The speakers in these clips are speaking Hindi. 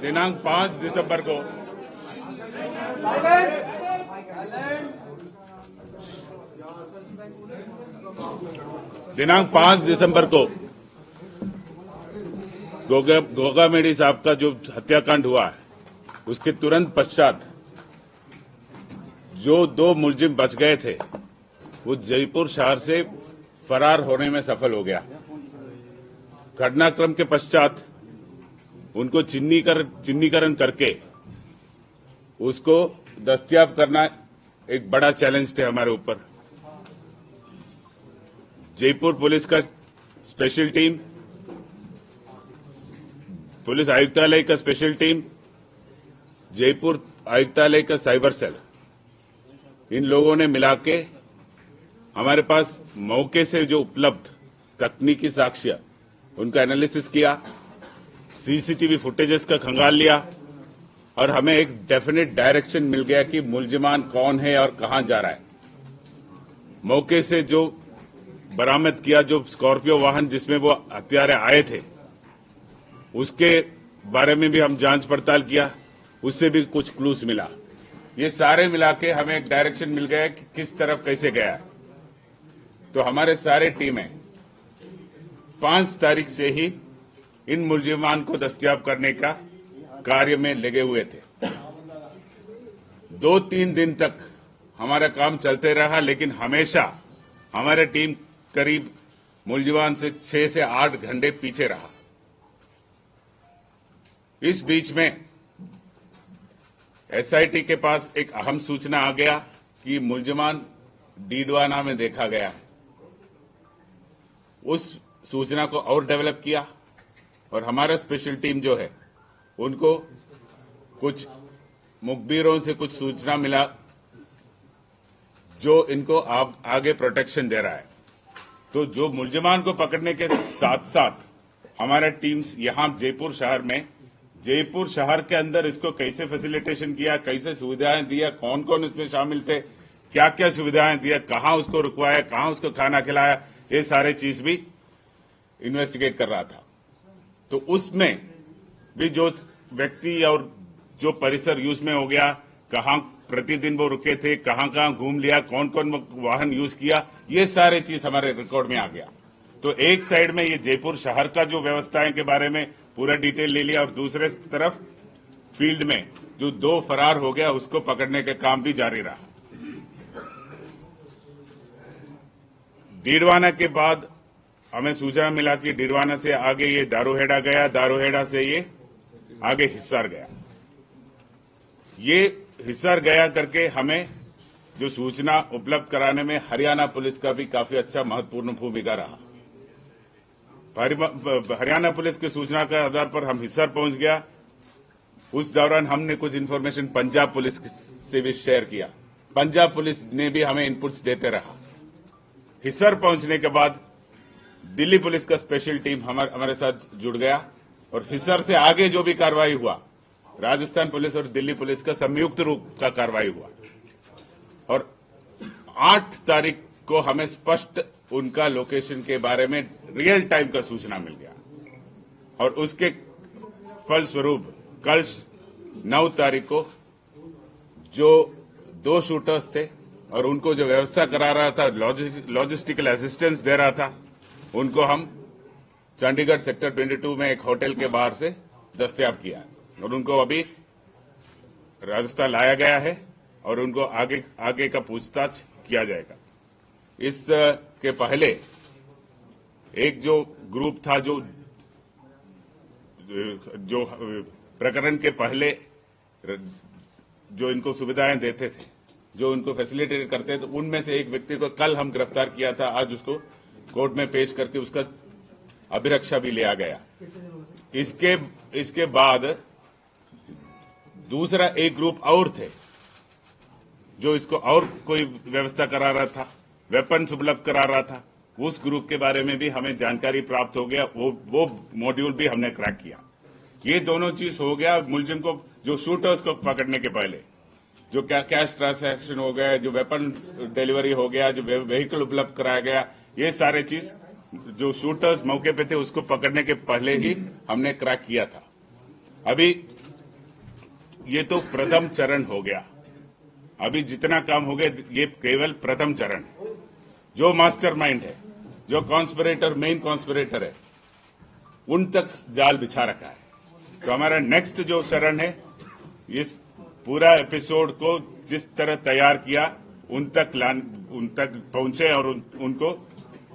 दिनांक 5 दिसंबर को गोगा मेडी साहब का जो हत्याकांड हुआ है, उसके तुरंत पश्चात जो 2 मुलजिम बच गए थे, वो जयपुर शहर से फरार होने में सफल हो गया। घटनाक्रम के पश्चात उनको चिन्हीकरण करके उसको दस्तयाब करना एक बड़ा चैलेंज थे हमारे ऊपर। जयपुर पुलिस का स्पेशल टीम, पुलिस आयुक्तालय का स्पेशल टीम, जयपुर आयुक्तालय का साइबर सेल, इन लोगों ने मिलाके हमारे पास मौके से जो उपलब्ध तकनीकी साक्ष्य उनका एनालिसिस किया, सीसीटीवी फुटेजेस का खंगाल लिया और हमें एक डेफिनेट डायरेक्शन मिल गया कि मुलजिमान कौन है और कहां जा रहा है। मौके से जो बरामद किया, जो स्कॉर्पियो वाहन जिसमें वो हत्यारे आए थे, उसके बारे में भी हम जांच पड़ताल किया, उससे भी कुछ क्लूज मिला। ये सारे मिला के हमें एक डायरेक्शन मिल गया कि किस तरफ कैसे गया है। तो हमारे सारे टीमें 5 तारीख से ही इन मुलजिमान को दस्तयाब करने का कार्य में लगे हुए थे। 2-3 दिन तक हमारा काम चलते रहा, लेकिन हमेशा हमारी टीम करीब मुलजिमान से 6 से 8 घंटे पीछे रहा। इस बीच में एसआईटी के पास एक अहम सूचना आ गया कि मुलजिमान डीडवाना में देखा गया है। उस सूचना को और डेवलप किया और हमारा स्पेशल टीम जो है, उनको कुछ मुखबिरों से कुछ सूचना मिला जो इनको आगे प्रोटेक्शन दे रहा है। तो जो मुलजिमान को पकड़ने के साथ साथ हमारा टीम्स यहां जयपुर शहर के अंदर इसको कैसे फैसिलिटेशन किया, कैसे सुविधाएं दिया, कौन कौन इसमें शामिल थे, क्या क्या सुविधाएं दिया, कहां उसको रुकवाया, कहां उसको खाना खिलाया, ये सारे चीज भी इन्वेस्टिगेट कर रहा था। तो उसमें भी जो व्यक्ति और जो परिसर यूज में हो गया, कहां प्रतिदिन वो रुके थे, कहां कहां घूम लिया, कौन कौन वाहन यूज किया, ये सारे चीज हमारे रिकॉर्ड में आ गया। तो एक साइड में ये जयपुर शहर का जो व्यवस्थाएं के बारे में पूरा डिटेल ले लिया और दूसरे तरफ फील्ड में जो 2 फरार हो गया, उसको पकड़ने का काम भी जारी रहा। डीडवाना के बाद हमें सूचना मिला कि डीडवाना से आगे ये दारूहेड़ा गया, दारूहेड़ा से ये आगे हिसार गया। ये हिसार गया करके हमें जो सूचना उपलब्ध कराने में हरियाणा पुलिस का भी काफी अच्छा महत्वपूर्ण भूमिका रहा। हरियाणा पुलिस की सूचना के आधार पर हम हिसार पहुंच गया। उस दौरान हमने कुछ इन्फॉर्मेशन पंजाब पुलिस से भी शेयर किया। पंजाब पुलिस ने भी हमें इनपुट्स देते रहा। हिसार पहुंचने के बाद दिल्ली पुलिस का स्पेशल टीम हमारे साथ जुड़ गया और हिसार से आगे जो भी कार्रवाई हुआ, राजस्थान पुलिस और दिल्ली पुलिस का संयुक्त रूप का कार्रवाई हुआ और 8 तारीख को हमें स्पष्ट उनका लोकेशन के बारे में रियल टाइम का सूचना मिल गया और उसके फलस्वरूप कल 9 तारीख को जो 2 शूटर्स थे और उनको जो व्यवस्था करा रहा था, लॉजिस्टिकल असिस्टेंस दे रहा था, उनको हम चंडीगढ़ सेक्टर 22 में एक होटल के बाहर से दस्तयाब किया और उनको अभी राजस्थान लाया गया है और उनको आगे का पूछताछ किया जाएगा। इस के पहले एक जो ग्रुप था जो प्रकरण के पहले जो इनको सुविधाएं देते थे, जो उनको फैसिलिटेट करते थे, उनमें से एक व्यक्ति को कल हम गिरफ्तार किया था। आज उसको कोर्ट में पेश करके उसका अभिरक्षा भी लिया गया। इसके बाद दूसरा एक ग्रुप और थे जो इसको और कोई व्यवस्था करा रहा था, वेपन्स उपलब्ध करा रहा था। उस ग्रुप के बारे में भी हमें जानकारी प्राप्त हो गया, वो मॉड्यूल भी हमने क्रैक किया। ये दोनों चीज हो गया। मुलजिम को, जो शूटर्स को पकड़ने के पहले जो कैश ट्रांसैक्शन हो गया, जो वेपन डिलीवरी हो गया, जो व्हीकल उपलब्ध कराया गया, ये सारे चीज जो शूटर्स मौके पे थे उसको पकड़ने के पहले ही हमने क्रैक किया था। अभी ये तो प्रथम चरण हो गया। अभी जितना काम हो गया ये केवल प्रथम चरण है। जो मास्टरमाइंड है, जो कॉन्स्पिरेटर, मेन कॉन्स्पिरेटर है, उन तक जाल बिछा रखा है। तो हमारा नेक्स्ट जो चरण है, इस पूरा एपिसोड को जिस तरह तैयार किया उन तक पहुंचे और उनको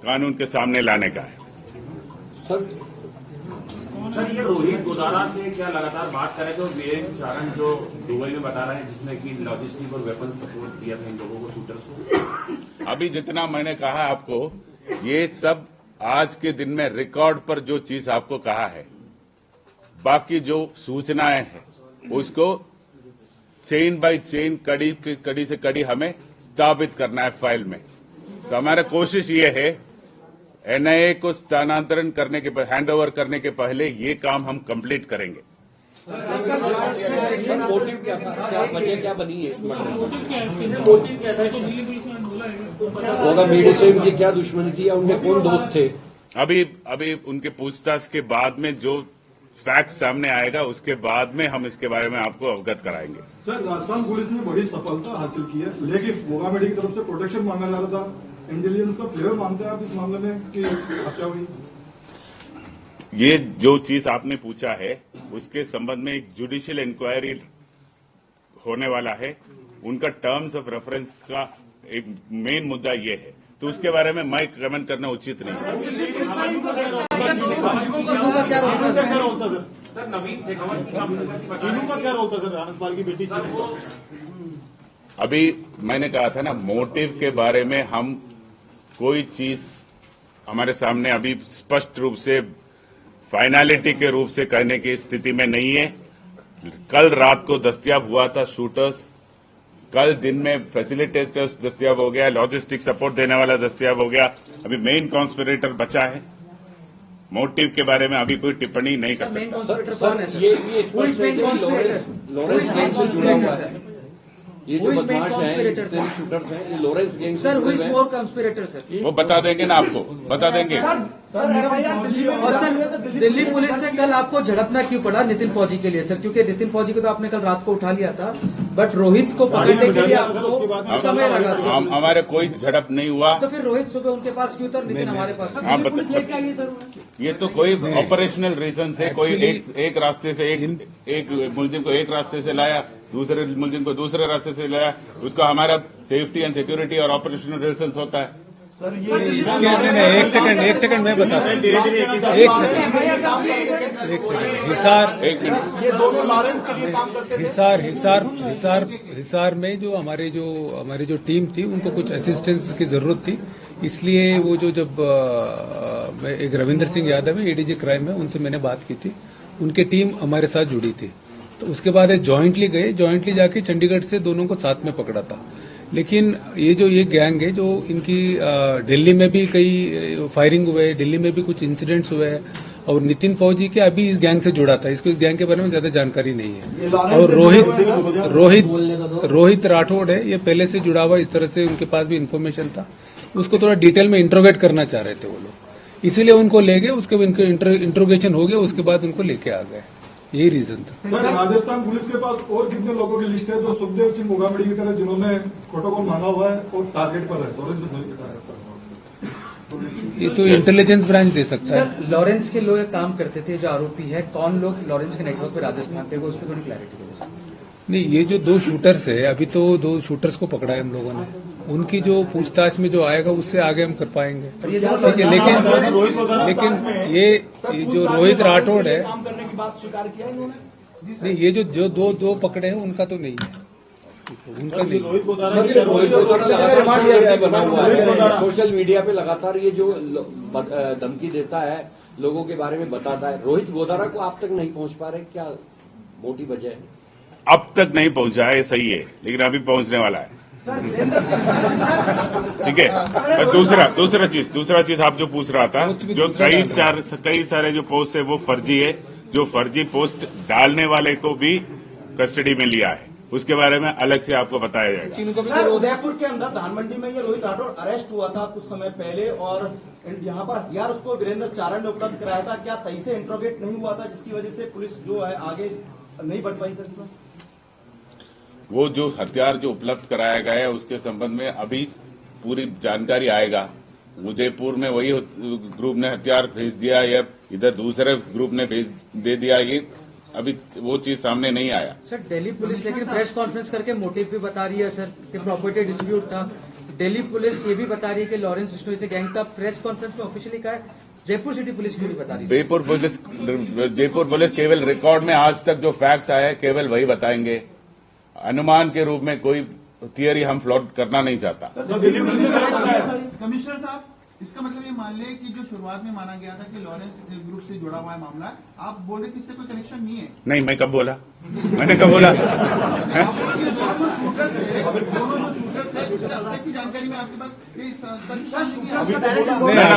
कानून के सामने लाने का है। सर ये रोहित गोदारा से क्या लगातार बात करें तो वीरेंद्र चारण जो दुबई में बता रहे हैं, जिसने कि लॉजिस्टिक और वेपन सपोर्ट दिया था इन लोगों को, शूटर्स को। अभी जितना मैंने कहा आपको, ये सब आज के दिन में रिकॉर्ड पर जो चीज आपको कहा है, बाकी जो सूचनाएं हैं उसको चेन बाय चेन, कड़ी से कड़ी हमें स्थापित करना है फाइल में। तो हमारा कोशिश ये है, एनआईए को स्थानांतरण करने के हैंडओवर करने के पहले ये काम हम कंप्लीट करेंगे। मोटिव क्या था, क्या वजह क्या बनी है? मोटिव क्या था? तो दिल्ली पुलिस ने बोला है होगा मीडिया से उनकी क्या दुश्मनी थी या उनके कौन दोस्त थे? अभी उनके पूछताछ के बाद में जो फैक्ट सामने आएगा उसके बाद में हम इसके बारे में आपको अवगत कराएंगे। सर, राजस्थान पुलिस ने बड़ी सफलता हासिल की है, लेकिन मोगामेडी की तरफ से प्रोटेक्शन मांगा जा रहा था। इंटेलिजेंस का फ्लेवर मानते हैं आप इस मामले में कि हत्या हुई? ये जो चीज आपने पूछा है उसके संबंध में एक जुडिशियल इंक्वायरी होने वाला है। उनका टर्म्स ऑफ रेफरेंस का एक मेन मुद्दा ये है, तो उसके बारे में मैं कमेंट करना उचित नहीं है। सर नवीन शेखावत का क्या रोल था सर? आनंदपाल की बेटी अभी मैंने कहा था ना, मोटिव के बारे में हम कोई चीज हमारे सामने अभी स्पष्ट रूप से फाइनलिटी के रूप से कहने की स्थिति में नहीं है। कल रात को दस्तयाब हुआ था शूटर्स, कल दिन में फैसिलिटेटर्स दस्तयाब हो गया, लॉजिस्टिक सपोर्ट देने वाला दस्तयाब हो गया, अभी मेन कॉन्स्पिरेटर बचा है। मोटिव के बारे में अभी कोई टिप्पणी नहीं कर सकता। लॉरेंस गैंग से जुड़ा हुआ है। ये जो बदमाश हैं, शूटर्स हैं, ये लॉरेंस गैंग से जुड़े हुए हैं। वो बता देंगे ना, आपको बता देंगे। और सर, दिल्ली पुलिस से कल आपको झड़पना क्यों पड़ा नितिन फौजी के लिए सर? क्योंकि नितिन फौजी को तो आपने कल रात को उठा लिया था, बट रोहित को पकड़ने के लिए आपको समय लगा सर। हमारे कोई झड़प नहीं हुआ। तो फिर रोहित सुबह उनके पास क्यों था और नितिन हमारे पास? आप ये तो कोई ऑपरेशनल रीजन से कोई एक रास्ते से एक मुलजिम को एक रास्ते से लाया, दूसरे मुलजिम को दूसरे रास्ते से लाया। उसका हमारा सेफ्टी एंड सिक्योरिटी और ऑपरेशनल रीजन होता है। सर ये एक सेकंड मैं बताता हूँ। एक सेकंड हिसार, ये दोनों लॉरेंस के लिए काम करते थे। हिसार में जो हमारी जो टीम थी उनको कुछ असिस्टेंस की जरूरत थी, इसलिए वो जो जब मैं एक रविंदर सिंह यादव है एडीजी क्राइम है, उनसे मैंने बात की थी, उनकी टीम हमारे साथ जुड़ी थी। तो उसके बाद जॉइंटली जाके चंडीगढ़ से दोनों को साथ में पकड़ा था। लेकिन ये गैंग है जो इनकी दिल्ली में भी कई फायरिंग हुए, दिल्ली में भी कुछ इंसिडेंट्स हुए हैं, और नितिन फौजी के अभी इस गैंग से जुड़ा था। इसको इस गैंग के बारे में ज्यादा जानकारी नहीं है। और रोहित राठौड़ है, ये पहले से जुड़ा हुआ, इस तरह से उनके पास भी इन्फॉर्मेशन था। उसको थोड़ा डिटेल में इंट्रोगेट करना चाह रहे थे वो लोग, इसीलिए उनको ले गए। उसके बाद इंट्रोगेशन हो गया, उसके बाद उनको लेके आ गए, यही रीजन था। सर, राजस्थान पुलिस के पास और कितने लोगों की लिस्ट है जो सुखदेव सिंह मोगामेडी की तरह जिन्होंने प्रोटोकॉल मांगा हुआ है और टारगेट पर है? ये तो इंटेलिजेंस ब्रांच दे सकता है। सर, लॉरेंस के लोग काम करते थे जो आरोपी है, कौन लोग लॉरेंस के नेटवर्क पे राजस्थान पे, वो उस पर थोड़ी क्लैरिटी दे। नहीं, ये जो 2 शूटर्स है, अभी तो 2 शूटर्स को पकड़ा है हम लोगों ने, उनकी जो पूछताछ में जो आएगा उससे आगे हम कर पाएंगे। लेकिन ये जो रोहित राठौड़ है, काम करने की बात स्वीकार किया इन्होंने? नहीं, ये जो दो पकड़े हैं उनका तो नहीं है, उनका नहीं। सोशल मीडिया पे लगातार ये जो धमकी देता है, लोगों के बारे में बताता है, रोहित गोदारा को आप तक नहीं पहुंच पा रहे, क्या मोटी वजह है? अब तक नहीं पहुंचा है, सही है, लेकिन अभी पहुंचने वाला है। ठीक है। बस दूसरा चीज आप जो पूछ रहा था, जो कई सारे जो पोस्ट है वो फर्जी है। जो फर्जी पोस्ट डालने वाले को भी कस्टडी में लिया है, उसके बारे में अलग से आपको बताया जाएगा। उदयपुर के अंदर धान मंडी में ये रोहित राठौड़ अरेस्ट हुआ था कुछ समय पहले, और यहाँ पर हथियार उसको वीरेंद्र चारण ने उपलब्ध कराया था। क्या सही से इंट्रोगेट नहीं हुआ था, जिसकी वजह से पुलिस जो है आगे नहीं बढ़ पाई? सर, इसमें वो जो हथियार जो उपलब्ध कराया गया है उसके संबंध में अभी पूरी जानकारी आएगा। उदयपुर में वही ग्रुप ने हथियार भेज दिया या इधर दूसरे ग्रुप ने भेज दे दिया, ये अभी वो चीज सामने नहीं आया। सर दिल्ली पुलिस लेकिन प्रेस कॉन्फ्रेंस करके मोटिव भी बता रही है सर कि प्रॉपर्टी डिस्प्यूट था। दिल्ली पुलिस ये भी बता रही है कि लॉरेंस बिश्नोई से गैंग था। प्रेस कॉन्फ्रेंस में ऑफिशियली कहा है, जयपुर सिटी पुलिस क्यों नहीं बता रही? जयपुर पुलिस केवल रिकॉर्ड में आज तक जो फैक्ट्स आए केवल वही बताएंगे। अनुमान के रूप में कोई थियरी हम फ्लॉट करना नहीं चाहता। कमिश्नर साहब, इसका मतलब ये मान लें कि जो शुरुआत में माना गया था कि लॉरेंस ग्रुप से जुड़ा हुआ है मामला, आप बोल रहे कि इससे कोई कनेक्शन नहीं है? नहीं, मैं कब बोला? मैंने कब बोला? दोनों जो शूटर्स है उससे अब तक की जानकारी में आपके पास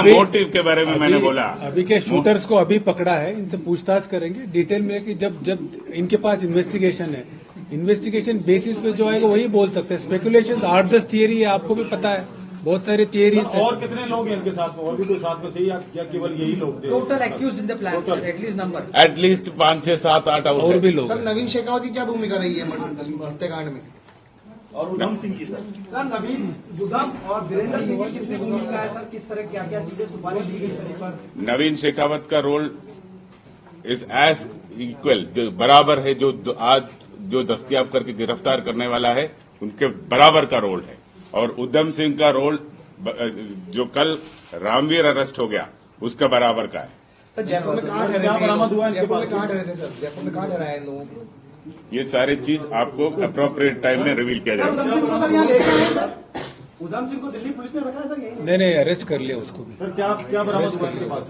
मोटिव के बारे में मैंने बोला। अभी के शूटर्स को अभी पकड़ा है, इनसे पूछताछ करेंगे डिटेल में कि जब इनके पास इन्वेस्टिगेशन है, इन्वेस्टिगेशन बेसिस पे जो आएगा वही बोल सकते हैं। स्पेकुलेशन 8-10 थियरी है, आपको भी पता है, बहुत सारे थियरीज है। और कितने लोग हैं इनके साथ में? और भी कोई साथ में थे या केवल यही लोग थे? Total accused in the plan sir, at least number at least 5, 6, 7, 8 और भी लोग। सर नवीन शेखावत की क्या भूमिका रही है हत्याकांड में? और उधम सिंह की सर नवीन उधम और वीरेंद्र सिंह की कितनी भूमिका है सर? किस तरह क्या क्या चीजें सुपारी दी गई सर पर? नवीन शेखावत का रोल इज एज इक्वल, जो बराबर है, जो आज जो दस्तयाब करके गिरफ्तार करने वाला है उनके बराबर का रोल है। और उधम सिंह का रोल जो कल रामवीर अरेस्ट हो गया उसका बराबर का है। सर जयपुर में कहाँ ठहरे थे? जयपुर में कहाँ ठहरे थे सर? जयपुर में कहाँ ठहरा है इन लोगों को? ये सारी चीज आपको अप्रोप्रिएट टाइम में रिवील किया जाएगा। उधम सिंह को दिल्ली पुलिस ने रखा है सर? यही नहीं, अरेस्ट कर लिया उसको भी। सर क्या बरामद हुआ इनके पास?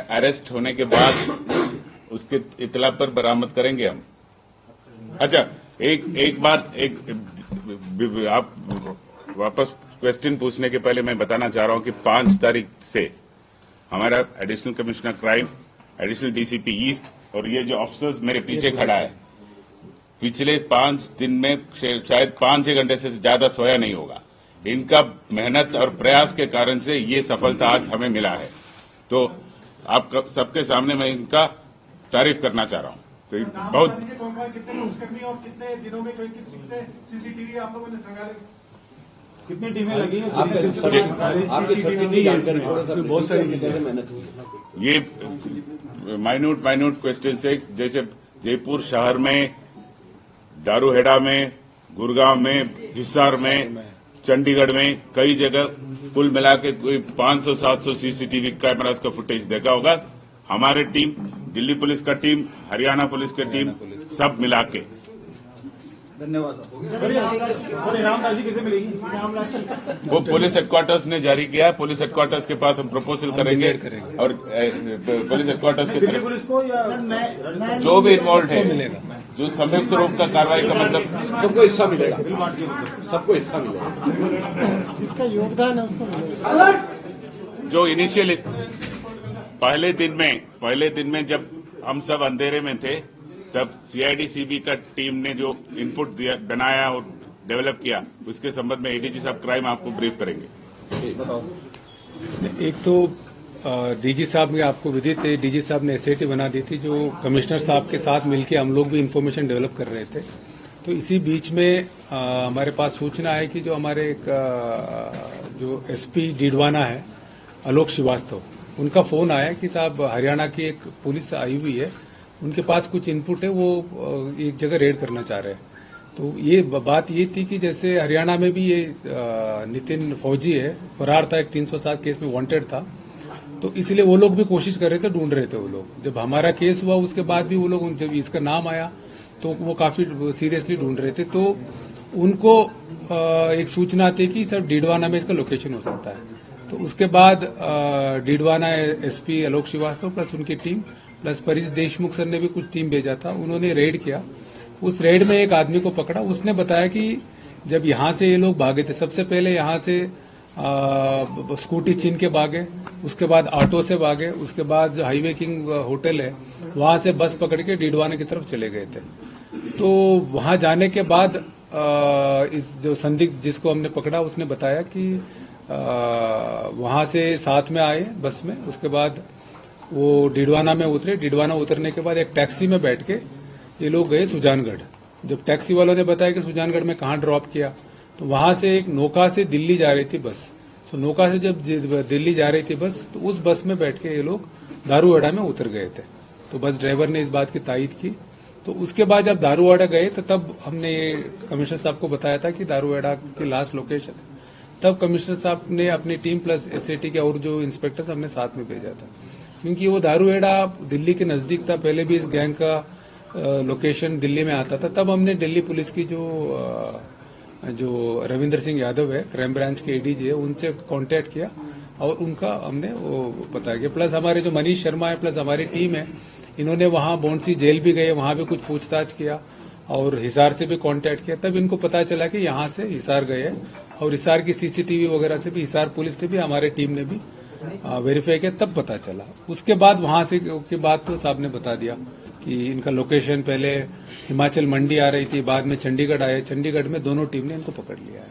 अरेस्ट होने के बाद उसके इतला पर बरामद करेंगे हम। अच्छा, एक बात आप वापस क्वेश्चन पूछने के पहले मैं बताना चाह रहा हूं कि 5 तारीख से हमारा additional commissioner crime, additional DCP east और ये जो ऑफिसर्स मेरे पीछे खड़ा है, पिछले 5 दिन में शायद 5-6 घंटे से ज्यादा सोया नहीं होगा। इनका मेहनत और प्रयास के कारण से ये सफलता आज हमें मिला है। तो आप सबके सामने मैं इनका तारीफ करना चाह रहा हूं। तो बहुत कितने पुलिसकर्मी और कितने दिनों में कितने सीसीटीवी आप लोगों ने खंगाले? कितनी टीमें लगी हैं? बहुत सारी चीजें मेहनत हुई। ये माइन्यूट क्वेश्चन से, जैसे जयपुर शहर में, दारूहेड़ा में, गुड़गांव में, हिसार में, चंडीगढ़ में, कई जगह कुल मिला के कोई 500-700 सीसीटीवी कैमरास का फुटेज देखा होगा। हमारे टीम, दिल्ली पुलिस का टीम, हरियाणा पुलिस की टीम, सब मिला के। धन्यवाद सर, इनाम राशि किसे मिलेगी? वो पुलिस हेडक्वार्टर्स ने जारी किया है। पुलिस हेडक्वार्टर्स के पास हम प्रपोजल करेंगे और पुलिस हेडक्वार्टर्स की दिल्ली तरफ पुलिस को या जो भी इन्वॉल्व है, जो संयुक्त रूप का कार्रवाई का मतलब सबको हिस्सा मिलेगा, सबको हिस्सा मिलेगा, जिसका योगदान है उसको मिलेगा। जो इनिशियल पहले दिन में जब हम सब अंधेरे में थे, तब सीआईडी सीबी का टीम ने जो इनपुट दिया, बनाया और डेवलप किया, उसके संबंध में एडीजी साहब क्राइम आपको ब्रीफ करेंगे। एक तो डीजी साहब ने आपको विदित है, डीजी साहब ने एसआईटी बना दी थी, जो कमिश्नर साहब के साथ मिलकर हम लोग भी इन्फॉर्मेशन डेवलप कर रहे थे। तो इसी बीच में हमारे पास सूचना है कि जो हमारे एक जो एसपी डीडवाना है, आलोक श्रीवास्तव, उनका फोन आया कि साहब हरियाणा की एक पुलिस आई हुई है, उनके पास कुछ इनपुट है, वो एक जगह रेड करना चाह रहे हैं। तो ये बात ये थी कि जैसे हरियाणा में भी ये नितिन फौजी है, फरार था, एक 307 केस में वांटेड था, तो इसलिए वो लोग भी कोशिश कर रहे थे, ढूंढ रहे थे वो लोग। जब हमारा केस हुआ उसके बाद भी वो लोग, जब इसका नाम आया तो वो काफी सीरियसली ढूंढ रहे थे। तो उनको एक सूचना थी कि सर डीडवाना में इसका लोकेशन हो सकता है। तो उसके बाद डीडवाना एसपी आलोक श्रीवास्तव प्लस उनकी team plus Paresh Deshmukh sir ने भी कुछ टीम भेजा था, उन्होंने रेड किया। उस रेड में एक आदमी को पकड़ा। उसने बताया कि जब यहां से ये लोग भागे थे, सबसे पहले यहां से स्कूटी छीन के भागे, उसके बाद ऑटो से भागे, उसके बाद जो हाईवे किंग होटल है वहां से बस पकड़ के डीडवाना की तरफ चले गए थे। तो वहां जाने के बाद इस जो संदिग्ध जिसको हमने पकड़ा उसने बताया कि वहां से साथ में आए बस में, उसके बाद वो डीडवाना में उतरे। डीडवाना उतरने के बाद एक टैक्सी में बैठ के ये लोग गए सुजानगढ़। जब टैक्सी वालों ने बताया कि सुजानगढ़ में कहाँ ड्रॉप किया, तो वहां से एक नोका से दिल्ली जा रही थी बस। तो नोका से जब दिल्ली जा रही थी बस, तो उस बस में बैठ के ये लोग दारूवाड़ा में उतर गए थे। तो बस ड्राइवर ने इस बात की तायीद की। तो उसके बाद जब दारूवाड़ा गए तो तब हमने ये कमिश्नर साहब को बताया था कि दारूवाड़ा की लास्ट लोकेशन है। तब कमिश्नर साहब ने अपनी टीम प्लस एसएटी के और जो इंस्पेक्टर्स हमने साथ में भेजा था, क्योंकि वो दारूवाड़ा दिल्ली के नजदीक था। पहले भी इस गैंग का लोकेशन दिल्ली में आता था। तब हमने दिल्ली पुलिस की जो रविंदर सिंह यादव है, क्राइम ब्रांच के एडीजी है, उनसे कांटेक्ट किया और उनका हमने वो पता किया। प्लस हमारे जो मनीष शर्मा है प्लस हमारी टीम है, इन्होंने वहां बौंसी जेल भी गए, वहां भी कुछ पूछताछ किया और हिसार से भी कांटेक्ट किया। तब इनको पता चला कि यहां से हिसार गए हैं और हिसार की सीसीटीवी वगैरह से भी हिसार पुलिस ने भी, हमारे टीम ने भी वेरीफाई किया, तब पता चला। उसके बाद वहां से के बाद तो साहब ने बता दिया कि इनका लोकेशन पहले हिमाचल मंडी आ रही थी, बाद में चंडीगढ़ आए। चंडीगढ़ में दोनों टीम ने इनको पकड़ लिया है।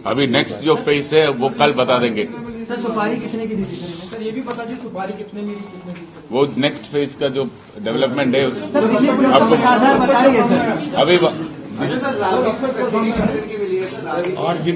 अभी नेक्स्ट जो फेज है वो कल बता देंगे। सर सुपारी कितने की दी थी सर ये भी बता दीजिए, सुपारी कितने मिली, किसने दी सर? वो नेक्स्ट फेज का जो डेवलपमेंट है सर दिल्ली पुलिस आपको आधार बता रही है सर। अभी सर राजनीति पर कस्टडी कितने दिन की मिली है सर? 8 दिन